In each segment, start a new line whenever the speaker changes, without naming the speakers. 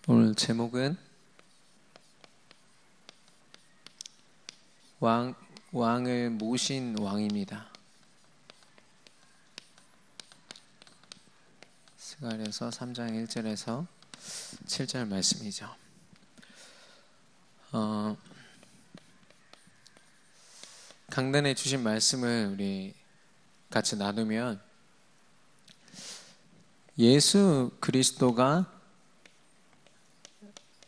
오늘 제목은 왕을 모신 왕입니다. 스가랴서 3장 1절에서 7절 말씀이죠. 강단에 주신 말씀을 우리 같이 나누면, 예수 그리스도가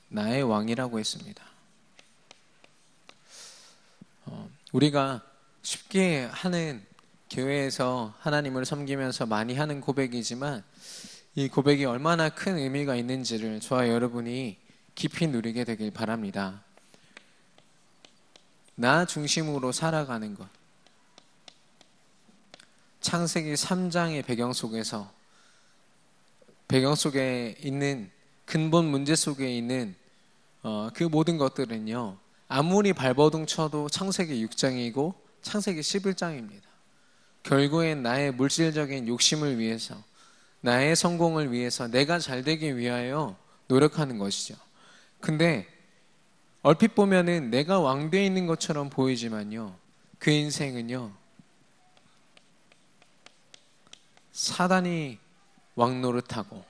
나의 왕이라고 했습니다. 우리가 쉽게 하는, 교회에서 하나님을 섬기면서 많이 하는 고백이지만, 이 고백이 얼마나 큰 의미가 있는지를 저와 여러분이 깊이 누리게 되길 바랍니다. 나 중심으로 살아가는 것. 창세기 3장의 배경 속에 있는 근본 문제 속에 있는 그 모든 것들은요, 아무리 발버둥 쳐도 창세기 6장이고 창세기 11장입니다. 결국엔 나의 물질적인 욕심을 위해서, 나의 성공을 위해서, 내가 잘 되기 위하여 노력하는 것이죠. 근데 얼핏 보면은 내가 왕되어 있는 것처럼 보이지만요, 그 인생은요, 사단이 왕 노릇하고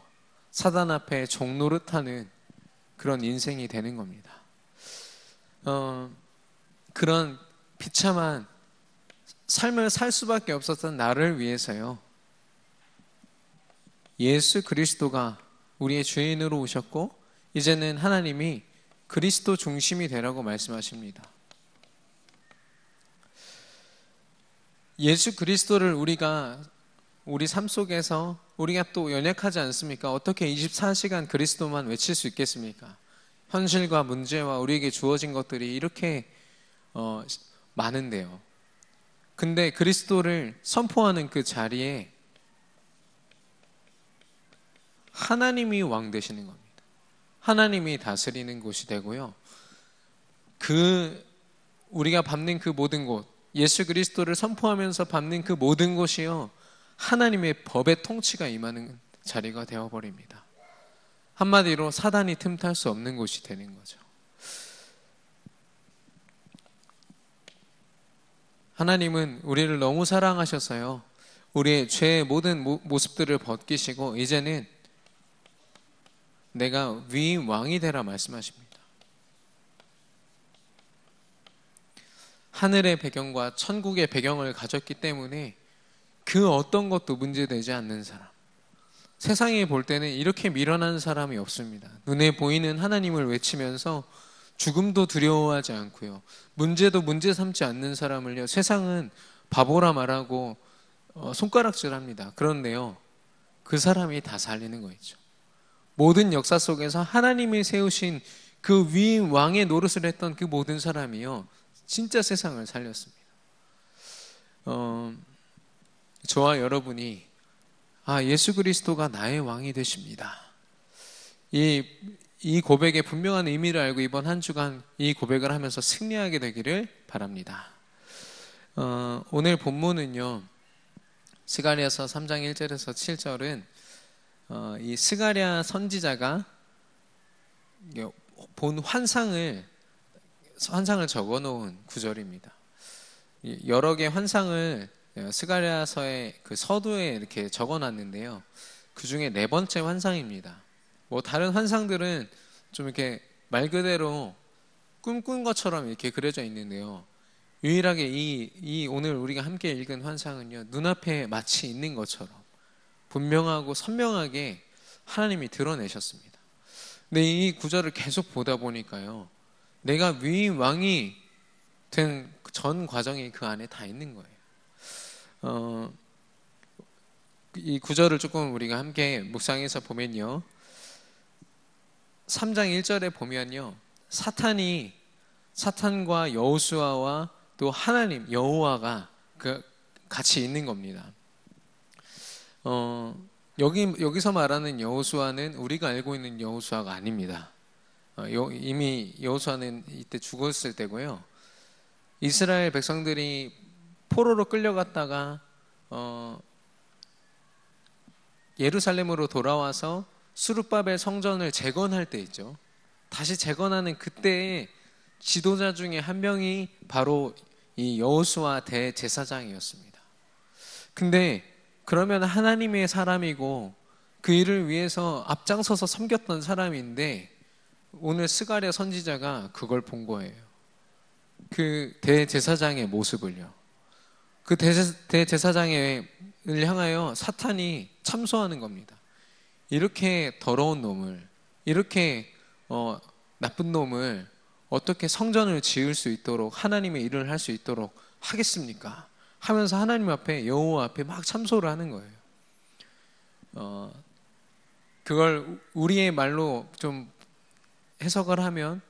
사단 앞에 종 노릇하는 그런 인생이 되는 겁니다. 그런 비참한 삶을 살 수밖에 없었던 나를 위해서요, 예수 그리스도가 우리의 주인으로 오셨고, 이제는 하나님이 그리스도 중심이 되라고 말씀하십니다. 예수 그리스도를 우리 삶 속에서 우리가 또 연약하지 않습니까? 어떻게 24시간 그리스도만 외칠 수 있겠습니까? 현실과 문제와 우리에게 주어진 것들이 이렇게 많은데요. 근데 그리스도를 선포하는 그 자리에 하나님이 왕 되시는 겁니다. 하나님이 다스리는 곳이 되고요, 우리가 밟는 그 모든 곳, 예수 그리스도를 선포하면서 밟는 그 모든 곳이요, 하나님의 법의 통치가 임하는 자리가 되어버립니다. 한마디로 사단이 틈탈 수 없는 곳이 되는 거죠. 하나님은 우리를 너무 사랑하셔서요, 우리의 죄의 모든 모습들을 벗기시고 이제는 내가 위임 왕이 되라 말씀하십니다. 하늘의 배경과 천국의 배경을 가졌기 때문에 그 어떤 것도 문제되지 않는 사람, 세상에 볼 때는 이렇게 미련한 사람이 없습니다. 눈에 보이는 하나님을 외치면서 죽음도 두려워하지 않고요, 문제도 문제 삼지 않는 사람을요, 세상은 바보라 말하고 손가락질합니다. 그런데요, 그 사람이 다 살리는 거 있죠. 모든 역사 속에서 하나님이 세우신 그 위임 왕의 노릇을 했던 그 모든 사람이요, 진짜 세상을 살렸습니다. 저와 여러분이 예수 그리스도가 나의 왕이 되십니다, 이 고백의 분명한 의미를 알고 이번 한 주간 이 고백을 하면서 승리하게 되기를 바랍니다. 오늘 본문은요, 스가랴서 3장 1절에서 7절은 이 스가랴 선지자가 본 환상을 적어놓은 구절입니다. 여러 개의 환상을 스가랴서의 그 서두에 이렇게 적어놨는데요, 그 중에 네 번째 환상입니다. 다른 환상들은 좀 이렇게 말 그대로 꿈꾼 것처럼 이렇게 그려져 있는데요, 유일하게 이 오늘 우리가 함께 읽은 환상은요, 눈앞에 마치 있는 것처럼 분명하고 선명하게 하나님이 드러내셨습니다. 근데 이 구절을 계속 보다 보니까요, 내가 위임 왕이 된 전 과정이 그 안에 다 있는 거예요. 이 구절을 조금 우리가 함께 묵상해서 보면요, 3장 1절에 보면요, 사탄과 여호수아와 또 하나님 여호와가 같이 있는 겁니다. 여기서 말하는 여호수아는 우리가 알고 있는 여호수아가 아닙니다. 이미 여호수아는 이때 죽었을 때고요, 이스라엘 백성들이 포로로 끌려갔다가 예루살렘으로 돌아와서 수르바벨 성전을 재건할 때 있죠. 다시 재건하는 그때의 지도자 중에 한 명이 바로 이 여호수아 대제사장이었습니다. 근데 그러면 하나님의 사람이고 그 일을 위해서 앞장서서 섬겼던 사람인데 오늘 스가랴 선지자가 그걸 본 거예요. 그 대제사장의 모습을요. 그 대제사장을 향하여 사탄이 참소하는 겁니다. 이렇게 더러운 놈을, 이렇게 나쁜 놈을 어떻게 성전을 지을 수 있도록 하나님의 일을 할 수 있도록 하겠습니까? 하면서 하나님 앞에 여호와 앞에 막 참소를 하는 거예요. 그걸 우리의 말로 좀 해석을 하면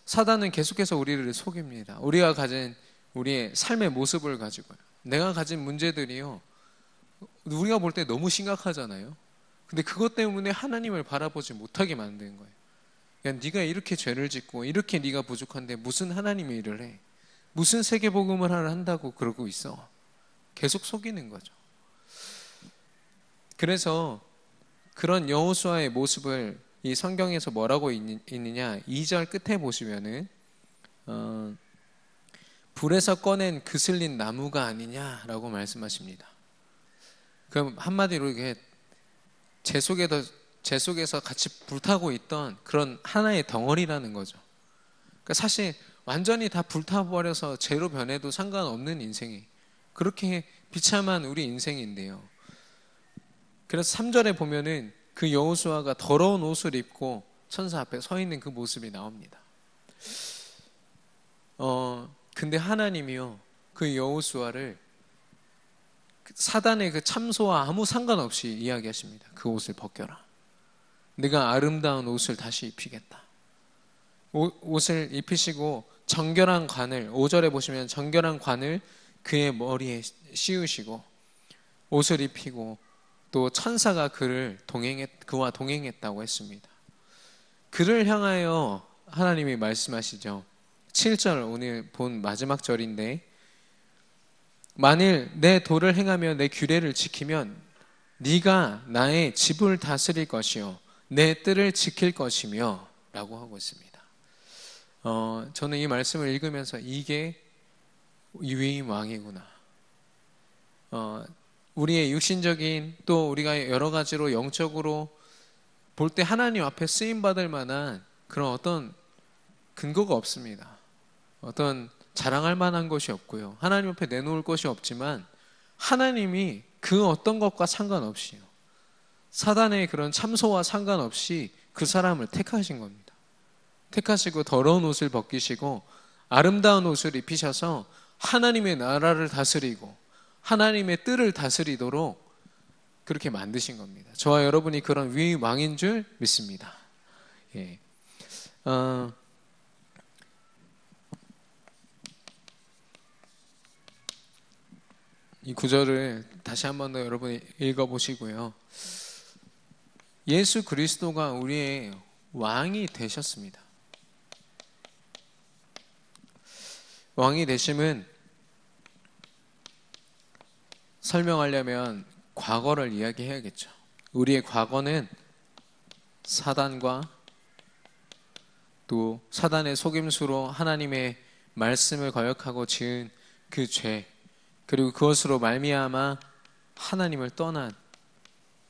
사단은 계속해서 우리를 속입니다. 우리가 가진 우리의 삶의 모습을 가지고요. 내가 가진 문제들이요. 우리가 볼 때 너무 심각하잖아요. 근데 그것 때문에 하나님을 바라보지 못하게 만드는 거예요. 야, 네가 이렇게 죄를 짓고 이렇게 네가 부족한데 무슨 하나님의 일을 해? 무슨 세계복음을 한다고 그러고 있어? 계속 속이는 거죠. 그래서 그런 여호수아의 모습을 이 성경에서 뭐라고 있느냐? 2절 끝에 보시면은 불에서 꺼낸 그슬린 나무가 아니냐라고 말씀하십니다. 그럼 한마디로 이게 재 속에서 같이 불타고 있던 그런 하나의 덩어리라는 거죠. 그러니까 사실 완전히 다 불타버려서 재로 변해도 상관없는 인생이 그렇게 비참한 우리 인생인데요. 그래서 3절에 보면은 그 여호수아가 더러운 옷을 입고 천사 앞에 서 있는 그 모습이 나옵니다. 근데 하나님이요, 그 여호수아를 사단의 그 참소와 아무 상관없이 이야기하십니다. 그 옷을 벗겨라. 내가 아름다운 옷을 다시 입히겠다. 옷을 입히시고 정결한 관을, 5절에 보시면 정결한 관을 그의 머리에 씌우시고 옷을 입히고 또 천사가 그와 동행했다고 했습니다. 그를 향하여 하나님이 말씀하시죠. 7절 오늘 본 마지막 절인데 만일 내 도를 행하며 내 규례를 지키면 네가 나의 집을 다스릴 것이요 내 뜰을 지킬 것이며 라고 하고 있습니다. 저는 이 말씀을 읽으면서 이게 위임 왕이구나. 우리의 육신적인 또 우리가 여러 가지로 영적으로 볼 때 하나님 앞에 쓰임받을 만한 그런 어떤 근거가 없습니다. 어떤 자랑할 만한 것이 없고요. 하나님 앞에 내놓을 것이 없지만 하나님이 그 어떤 것과 상관없이요. 사단의 그런 참소와 상관없이 그 사람을 택하신 겁니다. 택하시고 더러운 옷을 벗기시고 아름다운 옷을 입히셔서 하나님의 나라를 다스리고 하나님의 뜰을 다스리도록 그렇게 만드신 겁니다. 저와 여러분이 그런 위임 왕인 줄 믿습니다. 예. 이 구절을 다시 한 번 더 여러분이 읽어보시고요. 예수 그리스도가 우리의 왕이 되셨습니다. 왕이 되심은 설명하려면 과거를 이야기해야겠죠. 우리의 과거는 사단과 또 사단의 속임수로 하나님의 말씀을 거역하고 지은 그 죄, 그리고 그것으로 말미암아 하나님을 떠난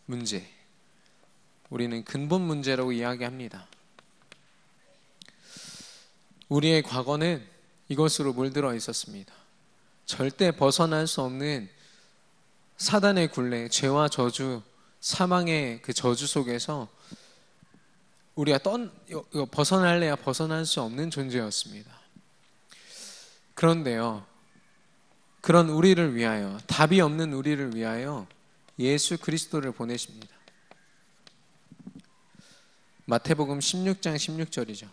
문제, 우리는 근본 문제라고 이야기합니다. 우리의 과거는 이것으로 물들어 있었습니다. 절대 벗어날 수 없는 사단의 굴레, 죄와 저주, 사망의 그 저주 속에서 우리가 벗어날래야 벗어날 수 없는 존재였습니다. 그런데요, 그런 우리를 위하여, 답이 없는 우리를 위하여 예수 그리스도를 보내십니다. 마태복음 16장 16절이죠.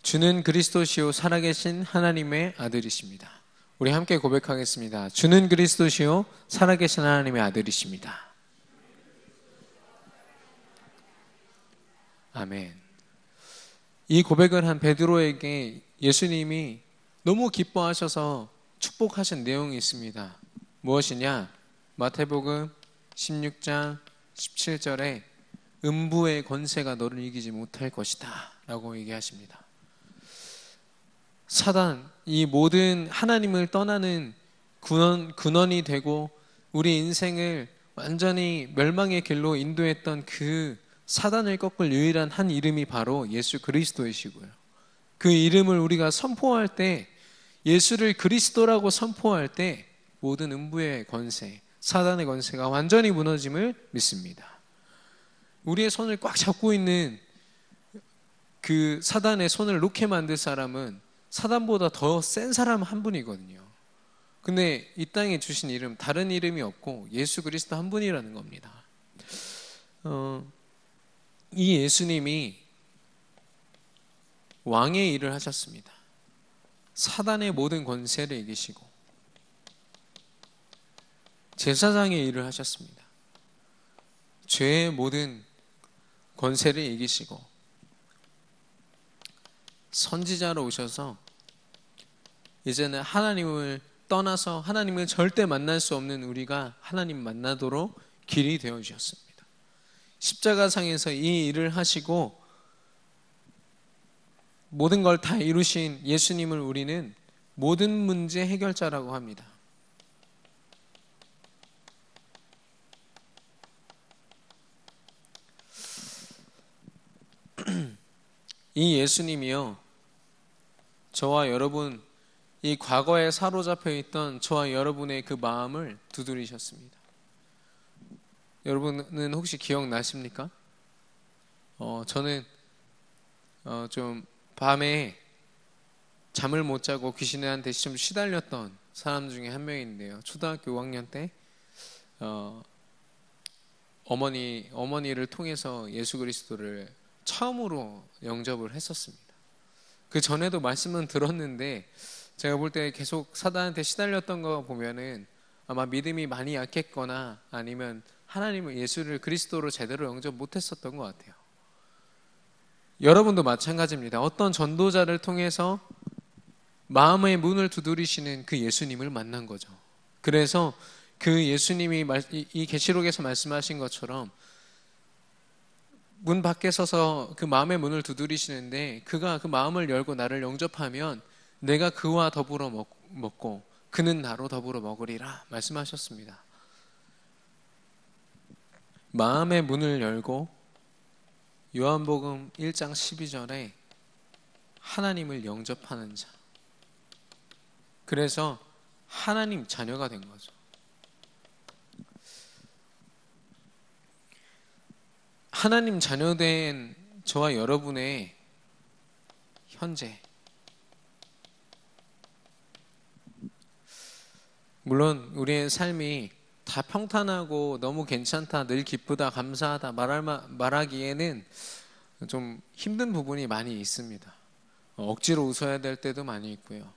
주는 그리스도시요 살아계신 하나님의 아들이십니다. 우리 함께 고백하겠습니다. 주는 그리스도시요 살아계신 하나님의 아들이십니다. 아멘. 이 고백을 한 베드로에게 예수님이 너무 기뻐하셔서 축복하신 내용이 있습니다. 무엇이냐? 마태복음 16장 17절에 음부의 권세가 너를 이기지 못할 것이다 라고 얘기하십니다. 사단, 이 모든 하나님을 떠나는 근원이 되고 우리 인생을 완전히 멸망의 길로 인도했던 그 사단을 꺾을 유일한 한 이름이 바로 예수 그리스도이시고요. 그 이름을 우리가 선포할 때, 예수를 그리스도라고 선포할 때 모든 음부의 권세, 사단의 권세가 완전히 무너짐을 믿습니다. 우리의 손을 꽉 잡고 있는 그 사단의 손을 놓게 만들 사람은 사단보다 더 센 사람 한 분이거든요. 근데 이 땅에 주신 이름, 다른 이름이 없고 예수 그리스도 한 분이라는 겁니다. 이 예수님이 왕의 일을 하셨습니다. 사단의 모든 권세를 이기시고 제사장의 일을 하셨습니다. 죄의 모든 권세를 이기시고 선지자로 오셔서 이제는 하나님을 떠나서 하나님을 절대 만날 수 없는 우리가 하나님 만나도록 길이 되어 주셨습니다. 십자가상에서 이 일을 하시고 모든 걸 다 이루신 예수님을 우리는 모든 문제 해결자라고 합니다. 이 예수님이요, 저와 여러분, 이 과거에 사로잡혀 있던 저와 여러분의 그 마음을 두드리셨습니다. 여러분은 혹시 기억나십니까? 저는 좀 밤에 잠을 못 자고 귀신한테 좀 시달렸던 사람 중에 한 명인데요. 초등학교 5학년 때 어머니를 통해서 예수 그리스도를 처음으로 영접을 했었습니다. 그 전에도 말씀은 들었는데 제가 볼 때 계속 사단한테 시달렸던 거 보면은 아마 믿음이 많이 약했거나 아니면 하나님을, 예수를 그리스도로 제대로 영접 못했었던 것 같아요. 여러분도 마찬가지입니다. 어떤 전도자를 통해서 마음의 문을 두드리시는 그 예수님을 만난 거죠. 그래서 그 예수님이 이 계시록에서 말씀하신 것처럼 문 밖에 서서 그 마음의 문을 두드리시는데 그가 그 마음을 열고 나를 영접하면 내가 그와 더불어 먹고 그는 나로 더불어 먹으리라 말씀하셨습니다. 마음의 문을 열고 요한복음 1장 12절에 하나님을 영접하는 자, 그래서 하나님 자녀가 된 거죠. 하나님 자녀된 저와 여러분의 현재, 물론 우리의 삶이 다 평탄하고 너무 괜찮다, 늘 기쁘다, 감사하다 말하기에는 좀 힘든 부분이 많이 있습니다. 억지로 웃어야 될 때도 많이 있고요,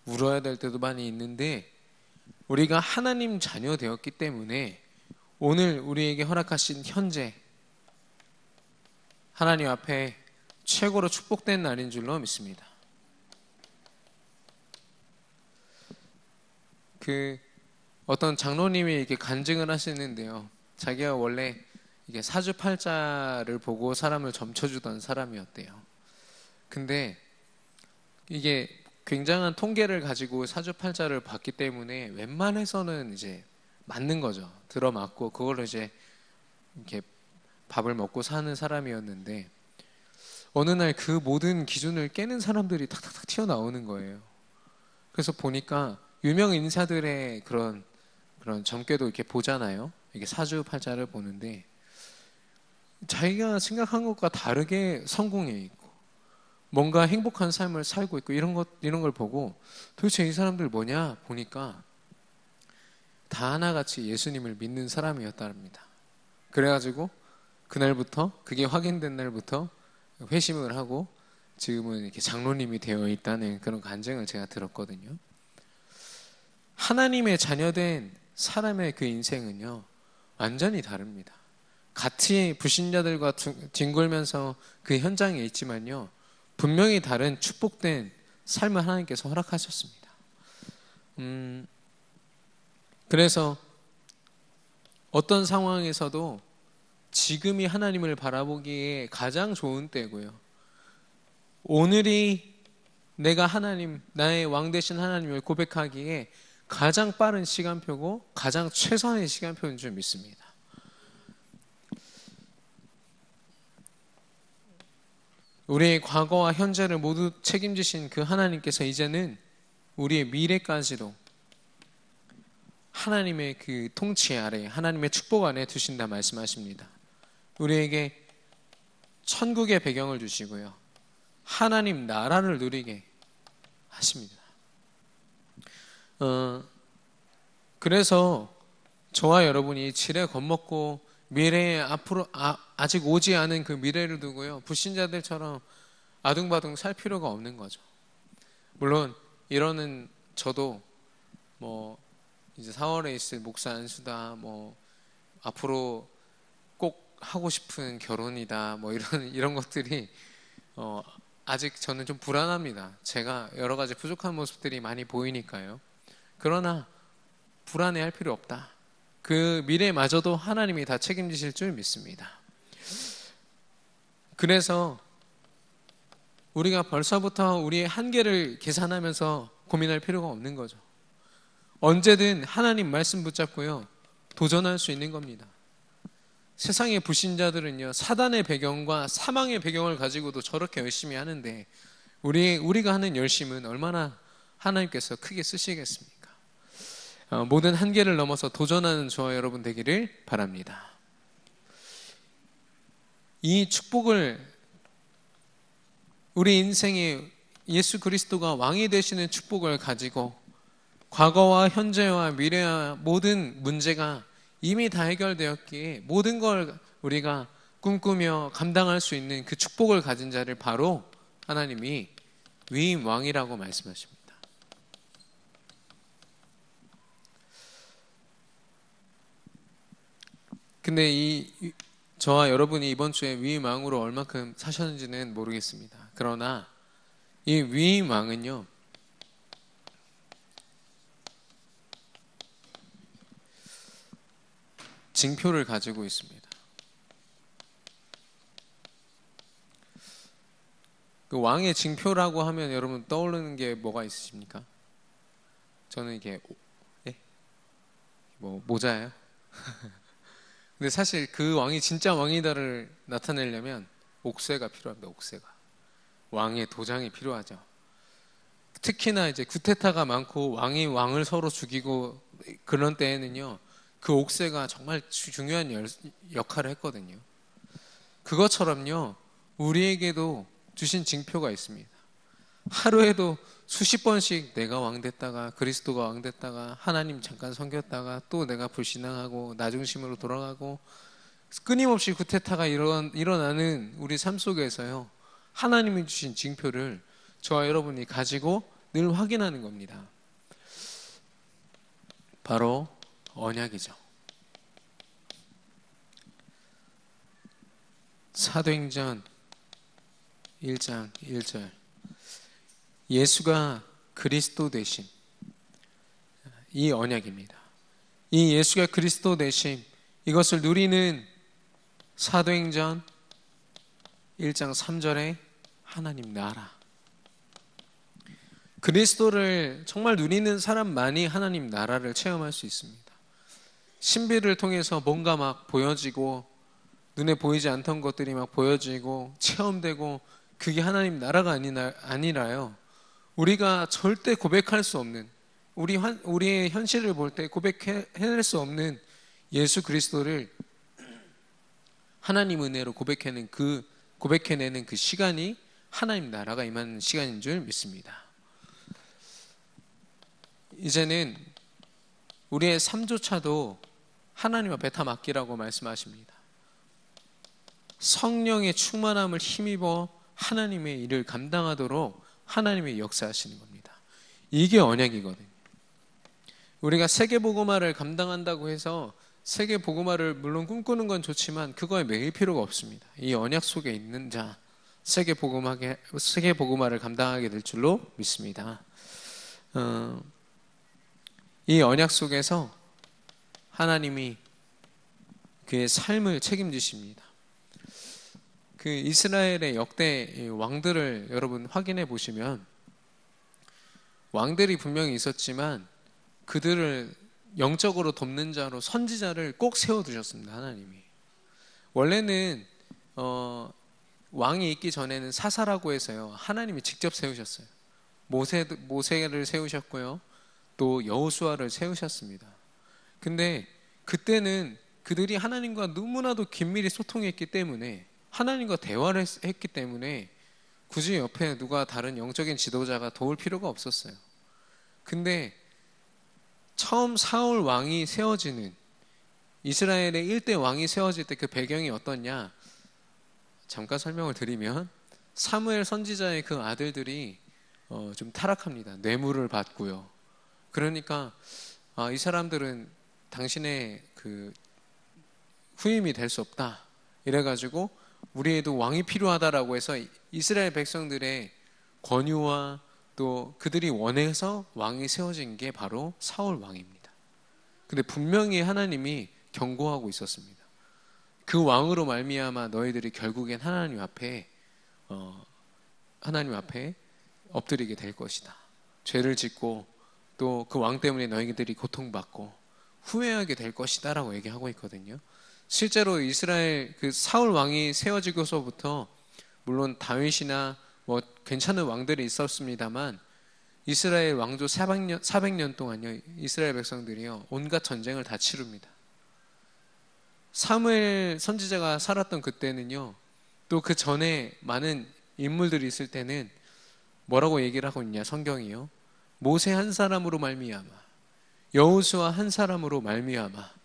울어야 될 때도 많이 있는데 우리가 하나님 자녀 되었기 때문에 오늘 우리에게 허락하신 현재, 하나님 앞에 최고로 축복된 날인 줄로 믿습니다. 어떤 장로님이 이렇게 간증을 하시는데요, 자기가 원래 이게 사주팔자를 보고 사람을 점쳐주던 사람이었대요. 근데 이게 굉장한 통계를 가지고 사주팔자를 봤기 때문에 웬만해서는 이제 맞는 거죠. 들어맞고 그걸로 이제 이렇게 밥을 먹고 사는 사람이었는데 어느 날 그 모든 기준을 깨는 사람들이 탁탁탁 튀어나오는 거예요. 그래서 보니까 유명 인사들의 그런 점괘도 이렇게 보잖아요. 이게 사주팔자를 보는데 자기가 생각한 것과 다르게 성공해 있고 뭔가 행복한 삶을 살고 있고 이런 걸 보고 도대체 이 사람들 뭐냐 보니까 다 하나같이 예수님을 믿는 사람이었답니다. 그래가지고 그날부터, 그게 확인된 날부터 회심을 하고 지금은 이렇게 장로님이 되어 있다는 그런 간증을 제가 들었거든요. 하나님의 자녀된 사람의 그 인생은요, 완전히 다릅니다. 같이 불신자들과 뒹굴면서 그 현장에 있지만요, 분명히 다른 축복된 삶을 하나님께서 허락하셨습니다. 그래서 어떤 상황에서도 지금이 하나님을 바라보기에 가장 좋은 때고요. 오늘이 내가 하나님, 나의 왕 되신 하나님을 고백하기에 가장 빠른 시간표고 가장 최선의 시간표인 줄 믿습니다. 우리의 과거와 현재를 모두 책임지신 그 하나님께서 이제는 우리의 미래까지도 하나님의 그 통치 아래, 하나님의 축복 안에 두신다 말씀하십니다. 우리에게 천국의 배경을 주시고요, 하나님 나라를 누리게 하십니다. 그래서 저와 여러분이 지레 겁먹고 미래에 앞으로 아직 오지 않은 그 미래를 두고요, 불신자들처럼 아둥바둥 살 필요가 없는 거죠. 물론 이러는 저도 이제 4월에 있을 목사 안수다, 앞으로 꼭 하고 싶은 결혼이다, 이런 것들이 아직 저는 좀 불안합니다. 제가 여러 가지 부족한 모습들이 많이 보이니까요. 그러나 불안해할 필요 없다. 그 미래마저도 하나님이 다 책임지실 줄 믿습니다. 그래서 우리가 벌써부터 우리의 한계를 계산하면서 고민할 필요가 없는 거죠. 언제든 하나님 말씀 붙잡고요, 도전할 수 있는 겁니다. 세상의 불신자들은요, 사단의 배경과 사망의 배경을 가지고도 저렇게 열심히 하는데 우리가 하는 열심은 얼마나 하나님께서 크게 쓰시겠습니까? 모든 한계를 넘어서 도전하는 저와 여러분 되기를 바랍니다. 이 축복을, 우리 인생에 예수 그리스도가 왕이 되시는 축복을 가지고 과거와 현재와 미래와 모든 문제가 이미 다 해결되었기에 모든 걸 우리가 꿈꾸며 감당할 수 있는 그 축복을 가진 자를 바로 하나님이 위임 왕이라고 말씀하십니다. 근데 저와 여러분이 이번 주에 위임 왕으로 얼마큼 사셨는지는 모르겠습니다. 그러나 이 위임 왕은요, 징표를 가지고 있습니다. 그 왕의 징표라고 하면 여러분 떠오르는 게 뭐가 있으십니까? 저는 이게 모자예요. 근데 사실 그 왕이 진짜 왕이다를 나타내려면 옥쇄가 필요합니다. 옥쇄가. 왕의 도장이 필요하죠. 특히나 이제 구테타가 많고 왕이 왕을 서로 죽이고 그런 때에는요, 그 옥쇄가 정말 중요한 역할을 했거든요. 그것처럼요, 우리에게도 주신 징표가 있습니다. 하루에도 수십 번씩 내가 왕 됐다가 그리스도가 왕 됐다가 하나님 잠깐 섬겼다가 또 내가 불신앙하고 나 중심으로 돌아가고 끊임없이 구테타가 일어나는 우리 삶 속에서요, 하나님이 주신 징표를 저와 여러분이 가지고 늘 확인하는 겁니다. 바로 언약이죠. 사도행전 1장 1절, 예수가 그리스도 되심, 이 언약입니다. 이 예수가 그리스도 되심, 이것을 누리는 사도행전 1장 3절에 하나님 나라, 그리스도를 정말 누리는 사람만이 하나님 나라를 체험할 수 있습니다. 신비를 통해서 뭔가 막 보여지고 눈에 보이지 않던 것들이 막 보여지고 체험되고, 그게 하나님 나라가 아니라요, 우리가 절대 고백할 수 없는, 우리의 현실을 볼 때 고백해낼 수 없는 예수 그리스도를 하나님 은혜로 고백해내는 그 시간이 하나님 나라가 임하는 시간인 줄 믿습니다. 이제는 우리의 삶조차도 하나님 앞에 다 맡기라고 말씀하십니다. 성령의 충만함을 힘입어 하나님의 일을 감당하도록 하나님의 역사하시는 겁니다. 이게 언약이거든요. 우리가 세계복음화를 감당한다고 해서 세계복음화를 물론 꿈꾸는 건 좋지만 그거에 매일 필요가 없습니다. 이 언약 속에 있는 자, 세계복음화를 감당하게 될 줄로 믿습니다. 이 언약 속에서 하나님이 그의 삶을 책임지십니다. 그 이스라엘의 역대 왕들을 여러분 확인해 보시면 왕들이 분명히 있었지만 그들을 영적으로 돕는 자로 선지자를 꼭 세워두셨습니다. 하나님이. 원래는 왕이 있기 전에는 사사라고 해서요, 하나님이 직접 세우셨어요. 모세를 세우셨고요, 또 여호수아를 세우셨습니다. 근데 그때는 그들이 하나님과 너무나도 긴밀히 소통했기 때문에, 하나님과 대화를 했기 때문에 굳이 옆에 누가 다른 영적인 지도자가 도울 필요가 없었어요. 근데 처음 사울 왕이 세워지는, 이스라엘의 1대 왕이 세워질 때 그 배경이 어떻냐, 잠깐 설명을 드리면 사무엘 선지자의 그 아들들이 좀 타락합니다. 뇌물을 받고요. 그러니까 이 사람들은 당신의 그 후임이 될 수 없다, 이래가지고 우리에도 왕이 필요하다라고 해서 이스라엘 백성들의 권유와 또 그들이 원해서 왕이 세워진 게 바로 사울 왕입니다. 근데 분명히 하나님이 경고하고 있었습니다. 그 왕으로 말미암아 너희들이 결국엔 하나님 앞에 엎드리게 될 것이다. 죄를 짓고 또 그 왕 때문에 너희들이 고통받고 후회하게 될 것이다 라고 얘기하고 있거든요. 실제로 이스라엘 그 사울 왕이 세워지고서부터 물론 다윗이나 뭐 괜찮은 왕들이 있었습니다만 이스라엘 왕조 400년 동안요, 이스라엘 백성들이요 온갖 전쟁을 다 치릅니다. 사무엘 선지자가 살았던 그때는요, 또 그 전에 많은 인물들이 있을 때는 뭐라고 얘기를 하고 있냐, 성경이요, 모세 한 사람으로 말미암아, 여호수아 한 사람으로 말미암아,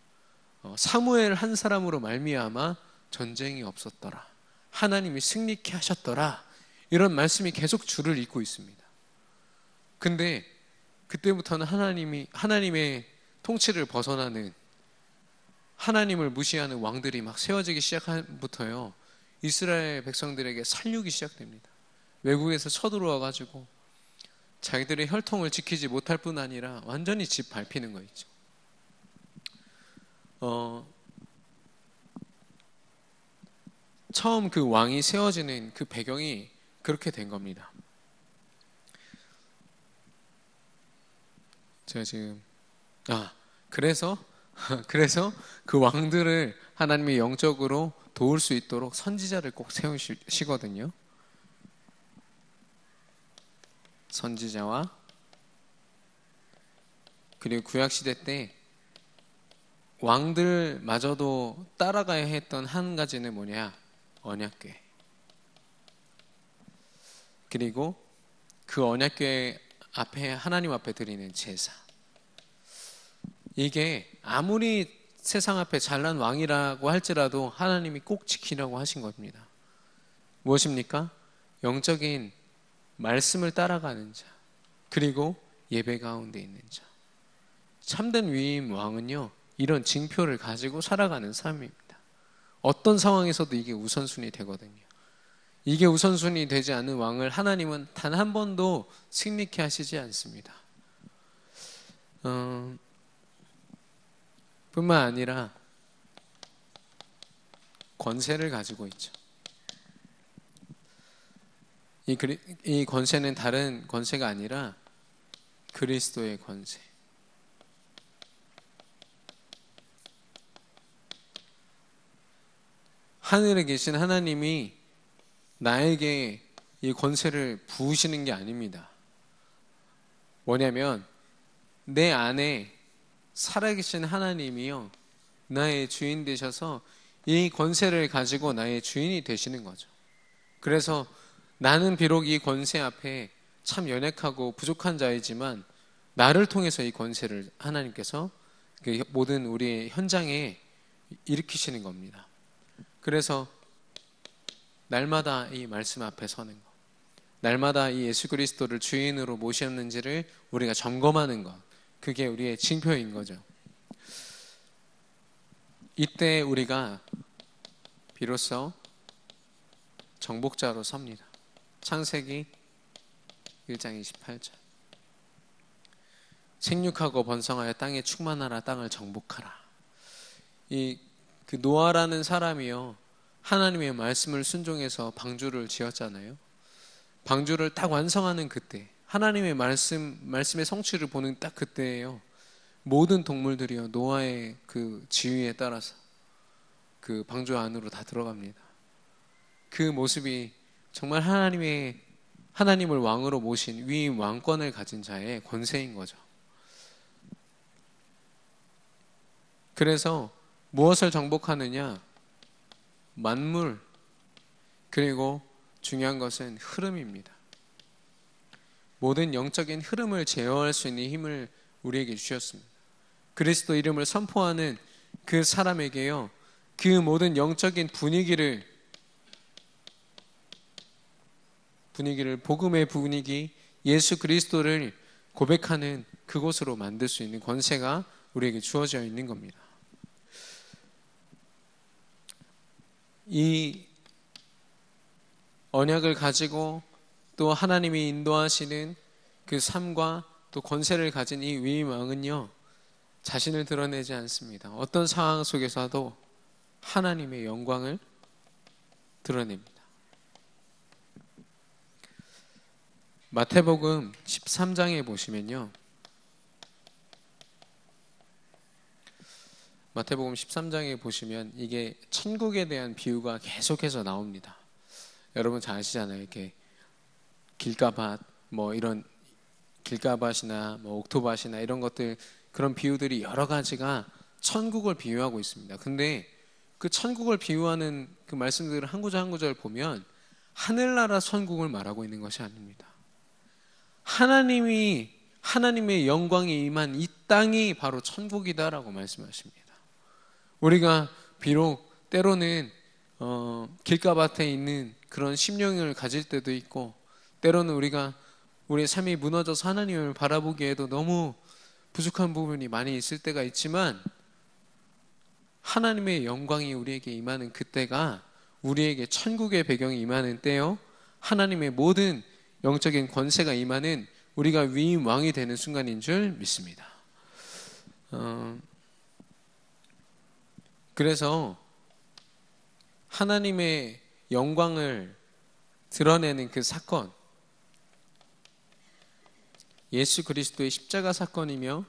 사무엘 한 사람으로 말미암아 전쟁이 없었더라, 하나님이 승리케 하셨더라, 이런 말씀이 계속 줄을 잇고 있습니다. 근데 그때부터는 하나님의 통치를 벗어나는, 하나님을 무시하는 왕들이 막 세워지기 시작한부터요, 이스라엘 백성들에게 살육이 시작됩니다. 외국에서 쳐들어와 가지고 자기들의 혈통을 지키지 못할 뿐 아니라 완전히 집 밟히는 거 있죠. 처음 그 왕이 세워지는 그 배경이 그렇게 된 겁니다. 제가 지금 그래서 그 왕들을 하나님이 영적으로 도울 수 있도록 선지자를 꼭 세우시거든요. 선지자와, 그리고 구약시대 때 왕들마저도 따라가야 했던 한 가지는 뭐냐, 언약궤. 그리고 그 언약궤 앞에, 하나님 앞에 드리는 제사. 이게 아무리 세상 앞에 잘난 왕이라고 할지라도 하나님이 꼭 지키라고 하신 겁니다. 무엇입니까? 영적인 말씀을 따라가는 자, 그리고 예배 가운데 있는 자. 참된 위임 왕은요, 이런 징표를 가지고 살아가는 삶입니다. 어떤 상황에서도 이게 우선순위 되거든요. 이게 우선순위 되지 않는 왕을 하나님은 단 한 번도 승리케 하시지 않습니다. 뿐만 아니라 권세를 가지고 있죠. 이 권세는 다른 권세가 아니라 그리스도의 권세. 하늘에 계신 하나님이 나에게 이 권세를 부으시는 게 아닙니다. 뭐냐면 내 안에 살아계신 하나님이요, 나의 주인 되셔서 이 권세를 가지고 나의 주인이 되시는 거죠. 그래서 나는 비록 이 권세 앞에 참 연약하고 부족한 자이지만 나를 통해서 이 권세를 하나님께서 모든 우리의 현장에 일으키시는 겁니다. 그래서 날마다 이 말씀 앞에 서는 것, 날마다 이 예수 그리스도를 주인으로 모셨는지를 우리가 점검하는 것, 그게 우리의 징표인 거죠. 이때 우리가 비로소 정복자로 섭니다. 창세기 1장 28절. 생육하고 번성하여 땅에 충만하라, 땅을 정복하라. 그 노아라는 사람이요, 하나님의 말씀을 순종해서 방주를 지었잖아요. 방주를 딱 완성하는 그때, 하나님의 말씀의 성취를 보는 딱 그때예요. 모든 동물들이요, 노아의 그 지휘에 따라서 그 방주 안으로 다 들어갑니다. 그 모습이 정말 하나님을 왕으로 모신 위임 왕권을 가진 자의 권세인 거죠. 그래서 무엇을 정복하느냐? 만물, 그리고 중요한 것은 흐름입니다. 모든 영적인 흐름을 제어할 수 있는 힘을 우리에게 주셨습니다. 그리스도 이름을 선포하는 그 사람에게요, 그 모든 영적인 분위기를 복음의 분위기, 예수 그리스도를 고백하는 그곳으로 만들 수 있는 권세가 우리에게 주어져 있는 겁니다. 이 언약을 가지고 또 하나님이 인도하시는 그 삶과 또 권세를 가진 이 위임 왕은요, 자신을 드러내지 않습니다. 어떤 상황 속에서도 하나님의 영광을 드러냅니다. 마태복음 13장에 보시면요, 마태복음 13장에 보시면 이게 천국에 대한 비유가 계속해서 나옵니다. 여러분 잘 아시잖아요. 이렇게 길가밭, 뭐 이런 길가밭이나 뭐 옥토밭이나 이런 것들, 그런 비유들이 여러 가지가 천국을 비유하고 있습니다. 근데 그 천국을 비유하는 그 말씀들을 한 구절 한 구절 보면 하늘나라 천국을 말하고 있는 것이 아닙니다. 하나님의 영광이 임한 이 땅이 바로 천국이다라고 말씀하십니다. 우리가 비록 때로는 길가밭에 있는 그런 심령을 가질 때도 있고, 때로는 우리의 삶이 무너져서 하나님을 바라보기에도 너무 부족한 부분이 많이 있을 때가 있지만, 하나님의 영광이 우리에게 임하는 그때가 우리에게 천국의 배경이 임하는 때요, 하나님의 모든 영적인 권세가 임하는 우리가 위임 왕이 되는 순간인 줄 믿습니다. 그래서 하나님의 영광을 드러내는 그 사건, 예수 그리스도의 십자가 사건이며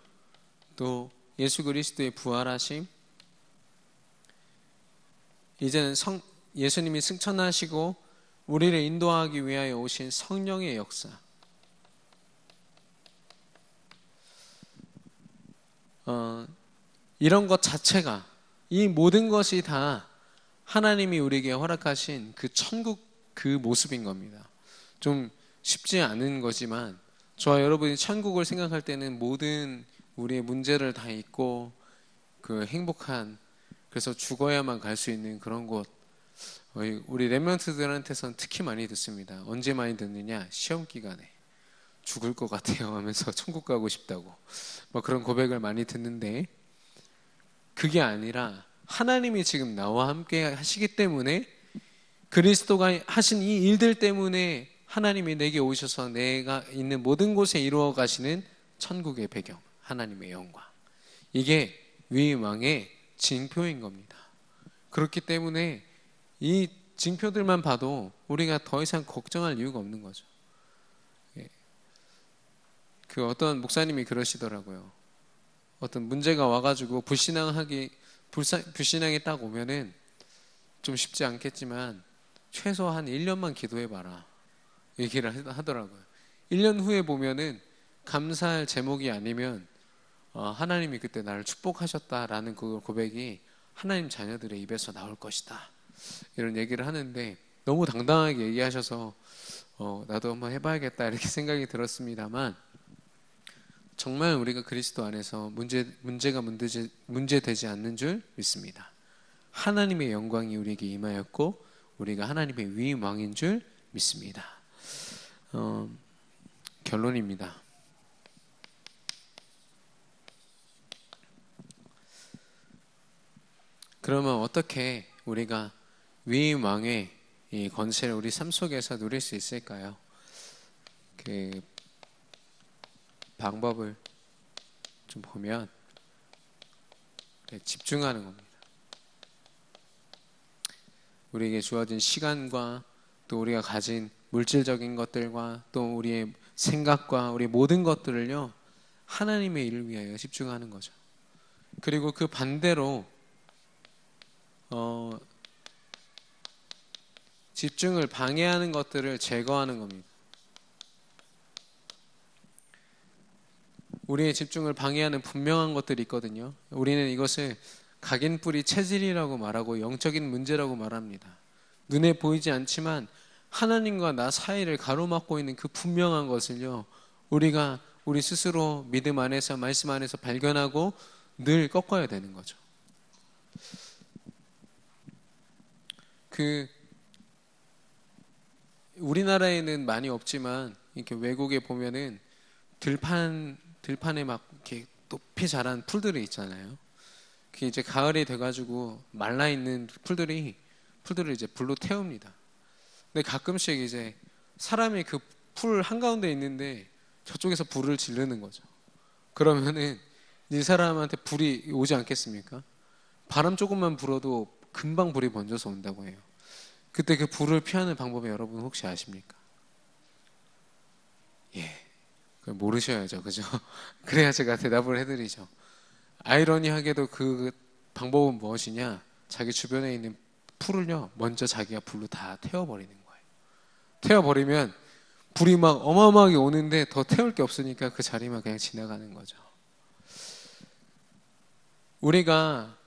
또 예수 그리스도의 부활하심, 이제는 예수님이 승천하시고 우리를 인도하기 위하여 오신 성령의 역사, 이런 것 자체가, 이 모든 것이 다 하나님이 우리에게 허락하신 그 천국 그 모습인 겁니다. 좀 쉽지 않은 거지만 저와 여러분이 천국을 생각할 때는 모든 우리의 문제를 다 잊고 그 행복한, 그래서 죽어야만 갈 수 있는 그런 곳, 우리 랩런트들한테서는 특히 많이 듣습니다. 언제 많이 듣느냐? 시험 기간에 죽을 것 같아요 하면서 천국 가고 싶다고 그런 고백을 많이 듣는데, 그게 아니라 하나님이 지금 나와 함께 하시기 때문에, 그리스도가 하신 이 일들 때문에 하나님이 내게 오셔서 내가 있는 모든 곳에 이루어 가시는 천국의 배경, 하나님의 영광, 이게 위임왕의 징표인 겁니다. 그렇기 때문에 이 징표들만 봐도 우리가 더 이상 걱정할 이유가 없는 거죠. 그 어떤 목사님이 그러시더라고요. 어떤 문제가 와가지고 불신앙이 딱 오면은 좀 쉽지 않겠지만 최소 한 1년만 기도해봐라 얘기를 하더라고요. 1년 후에 보면은 감사할 제목이 아니면 하나님이 그때 나를 축복하셨다라는 그 고백이 하나님 자녀들의 입에서 나올 것이다, 이런 얘기를 하는데, 너무 당당하게 얘기하셔서 나도 한번 해봐야겠다 이렇게 생각이 들었습니다만, 정말 우리가 그리스도 안에서 문제가 문제되지 않는 줄 믿습니다. 하나님의 영광이 우리에게 임하였고 우리가 하나님의 위임 왕인 줄 믿습니다. 결론입니다. 그러면 어떻게 우리가 위임 왕의 이 권세를 우리 삶 속에서 누릴 수 있을까요? 그 방법을 좀 보면 집중하는 겁니다. 우리에게 주어진 시간과 또 우리가 가진 물질적인 것들과 또 우리의 생각과 우리 모든 것들을요, 하나님의 일을 위하여 집중하는 거죠. 그리고 그 반대로 집중을 방해하는 것들을 제거하는 겁니다. 우리의 집중을 방해하는 분명한 것들이 있거든요. 우리는 이것을 각인뿌리 체질이라고 말하고 영적인 문제라고 말합니다. 눈에 보이지 않지만 하나님과 나 사이를 가로막고 있는 그 분명한 것을요, 우리가 우리 스스로 믿음 안에서 말씀 안에서 발견하고 늘 꺾어야 되는 거죠. 우리나라에는 많이 없지만 이렇게 외국에 보면은 들판에 막 이렇게 높이 자란 풀들이 있잖아요. 그게 이제 가을이 돼가지고 말라 있는 풀들을 이제 불로 태웁니다. 근데 가끔씩 이제 사람이 그 풀 한가운데 있는데 저쪽에서 불을 지르는 거죠. 그러면은 이 사람한테 불이 오지 않겠습니까? 바람 조금만 불어도 금방 불이 번져서 온다고 해요. 그때 그 불을 피하는 방법을 여러분 혹시 아십니까? 예, 그걸 모르셔야죠, 그죠? 그래야 제가 대답을 해드리죠. 아이러니하게도 그 방법은 무엇이냐? 자기 주변에 있는 풀을요, 먼저 자기가 불로 다 태워버리는 거예요. 태워버리면 불이 막 어마어마하게 오는데 더 태울 게 없으니까 그 자리만 그냥 지나가는 거죠. 우리가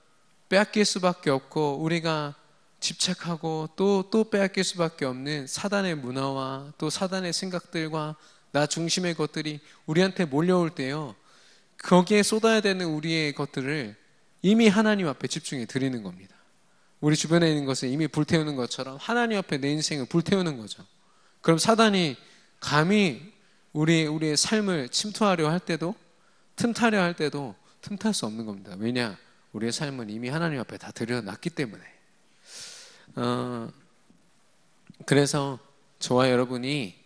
빼앗길 수밖에 없고 우리가 집착하고 또 빼앗길 수밖에 없는 사단의 문화와 또 사단의 생각들과 나 중심의 것들이 우리한테 몰려올 때요, 거기에 쏟아야 되는 우리의 것들을 이미 하나님 앞에 집중해 드리는 겁니다. 우리 주변에 있는 것을 이미 불태우는 것처럼 하나님 앞에 내 인생을 불태우는 거죠. 그럼 사단이 감히 우리의 삶을 침투하려 할 때도, 틈타려 할 때도 틈탈 수 없는 겁니다. 왜냐? 우리의 삶은 이미 하나님 앞에 다 드려놨기 때문에. 그래서 저와 여러분이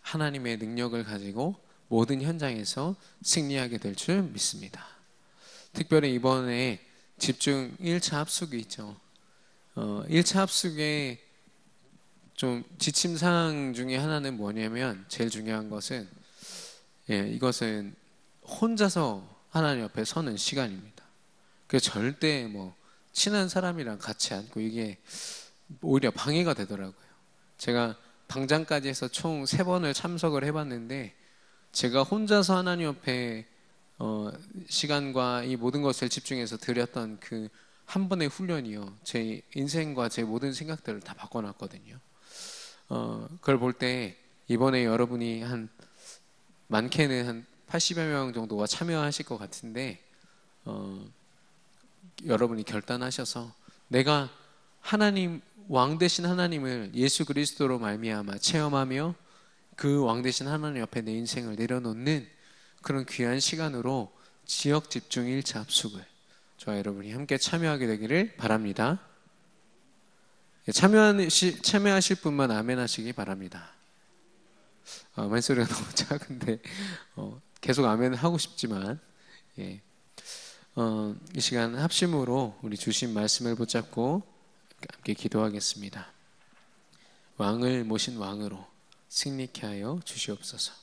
하나님의 능력을 가지고 모든 현장에서 승리하게 될 줄 믿습니다. 특별히 이번에 집중 1차 합숙이 있죠. 1차 합숙의 좀 지침사항 중에 하나는 뭐냐면, 제일 중요한 것은, 이것은 혼자서 하나님 앞에 서는 시간입니다. 그 절대 뭐 친한 사람이랑 같이 앉고 이게 오히려 방해가 되더라고요. 제가 방장까지 해서 총 3번을 참석을 해봤는데, 제가 혼자서 하나님 앞에 시간과 이 모든 것을 집중해서 드렸던 그 한 번의 훈련이요, 제 인생과 제 모든 생각들을 다 바꿔놨거든요. 그걸 볼 때 이번에 여러분이 많게는 한 80여 명 정도가 참여하실 것 같은데, 여러분이 결단하셔서 내가 하나님, 왕 되신 하나님을 예수 그리스도로 말미암아 체험하며 그 왕 되신 하나님 앞에 내 인생을 내려놓는 그런 귀한 시간으로 지역 집중 1차 합숙을 저와 여러분이 함께 참여하게 되기를 바랍니다. 참여하실 분만 아멘 하시기 바랍니다. 말소리가 너무 작은데 계속 아멘 하고 싶지만, 이 시간 합심으로 우리 주신 말씀을 붙잡고 함께 기도하겠습니다. 왕을 모신 왕으로 승리케 하여 주시옵소서.